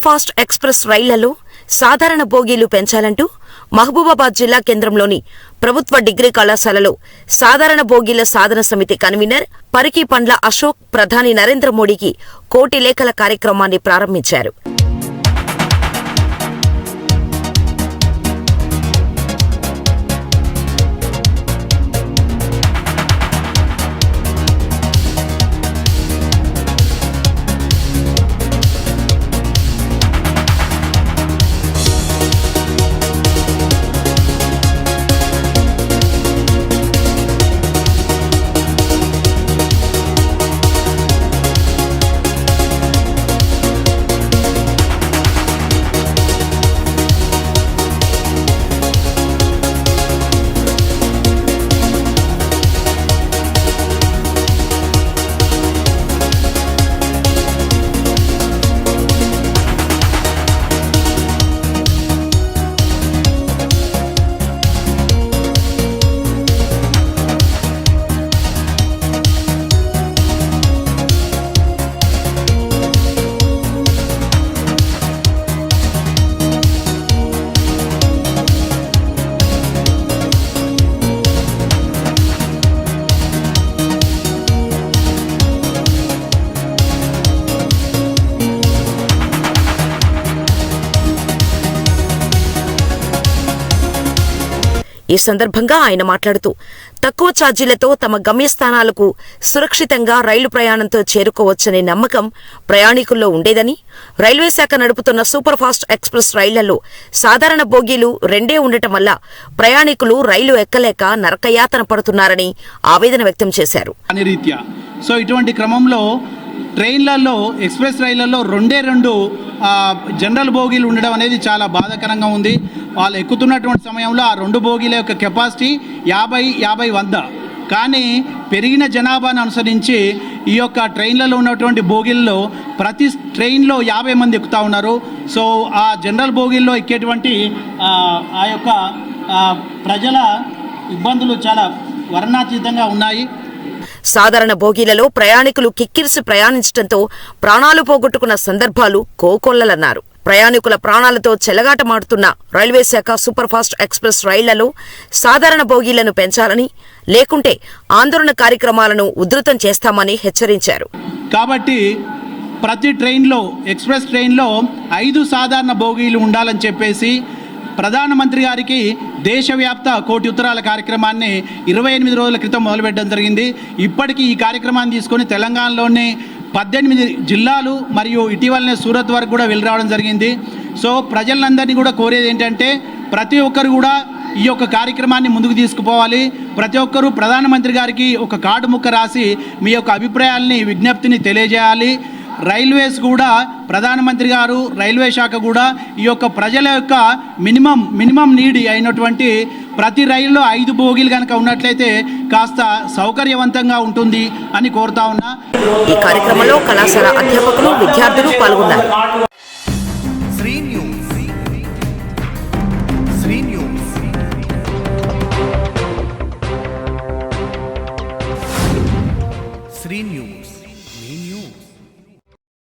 Fast express రైళ్లలో సాధారణ బోగీలు పెంచాలంటూ మహబూబాబాద్ జిల్లా కేంద్రంలోని ప్రభుత్వ డిగ్రీ కళాశాలలో సాధారణ బోగీల సాధన సమితి కన్వీనర్ పరికి పండ్ల అశోక్ ప్రధాని నరేంద్ర మోడీకి కోటి లేఖల కార్యక్రమాన్ని ప్రారంభించారు. ఈ సందర్భంగా ఆయన మాట్లాడుతూ తక్కువ ఛార్జీలతో తమ గమ్యస్థానాలకు సురక్షితంగా రైలు ప్రయాణంతో చేరుకోవచ్చనే నమ్మకం ప్రయాణికుల్లో ఉండేదని, రైల్వే శాఖ నడుపుతున్న సూపర్ ఫాస్ట్ ఎక్స్ప్రెస్ రైళ్లలో సాధారణ బోగీలు 2 ఉండటం వల్ల ప్రయాణికులు రైలు ఎక్కలేక నరకయాతన పడుతున్నారని ఆవేదన వ్యక్తం చేశారు. సో ఇటువంటి క్రమంలో ట్రైన్లలో, ఎక్స్ప్రెస్ రైళ్లలో 2 జనరల్ బోగీలు ఉండడం అనేది చాలా బాధాకరంగా ఉంది. వాళ్ళు ఎక్కుతున్నటువంటి సమయంలో ఆ 2 బోగీల యొక్క కెపాసిటీ 50-100. కానీ పెరిగిన జనాభాను అనుసరించి ఈ యొక్క ట్రైన్లలో ఉన్నటువంటి బోగీల్లో ప్రతి ట్రైన్లో 50 మంది ఎక్కుతూ ఉన్నారు. సో ఆ జనరల్ బోగీల్లో ఎక్కేటువంటి ఆ యొక్క ప్రజల ఇబ్బందులు చాలా వర్ణాతీతంగా ఉన్నాయి. సాధారణ బోగీలలో ప్రయాణికులు కిక్కిరిసి ప్రయాణించడంతో ప్రాణాలు పోగొట్టుకున్న సందర్భాలు కోకొల్లలన్నారు. ప్రయాణికుల ప్రాణాలతో చెలగాటమాడుతున్న రైల్వే శాఖ సూపర్ ఫాస్ట్ ఎక్స్ప్రెస్ రైళ్లలో సాధారణ బోగీలను పెంచాలని, లేకుంటే ఆందోళన కార్యక్రమాలను ఉధృతం చేస్తామని హెచ్చరించారు. కాబట్టి ప్రతి ట్రైన్లో, ఎక్స్ప్రెస్ ట్రైన్లో 5 సాధారణ బోగీలు ఉండాలని చెప్పేసి ప్రధానమంత్రి గారికి దేశవ్యాప్త కోటి ఉత్తరాల కార్యక్రమాన్ని 28 రోజుల క్రితం మొదలుపెట్టడం జరిగింది. ఇప్పటికీ ఈ కార్యక్రమాన్ని తీసుకొని తెలంగాణలోనే 18 జిల్లాలు మరియు ఇటీవలనే సూరత్ వరకు కూడా వెళ్ళి రావడం జరిగింది. సో ప్రజలందరినీ కూడా కోరేది ఏంటంటే ప్రతి ఒక్కరు కూడా ఈ యొక్క కార్యక్రమాన్ని ముందుకు తీసుకుపోవాలి. ప్రతి ఒక్కరూ ప్రధానమంత్రి గారికి ఒక కార్డు ముక్క రాసి మీ యొక్క అభిప్రాయాల్ని, విజ్ఞప్తిని తెలియజేయాలి. రైల్వేస్ కూడా, ప్రధానమంత్రి గారు, రైల్వే శాఖ కూడా ఈ యొక్క ప్రజల యొక్క మినిమం నీడ్ అయినటువంటి ప్రతి రైల్లో 5 బోగీలు కనుక ఉన్నట్లయితే కాస్త సౌకర్యవంతంగా ఉంటుంది అని కోరుతా ఉన్నా. ఈ కార్యక్రమంలో కళాశాల అధ్యాపకులు, విద్యార్థులు పాల్గొన్నారు.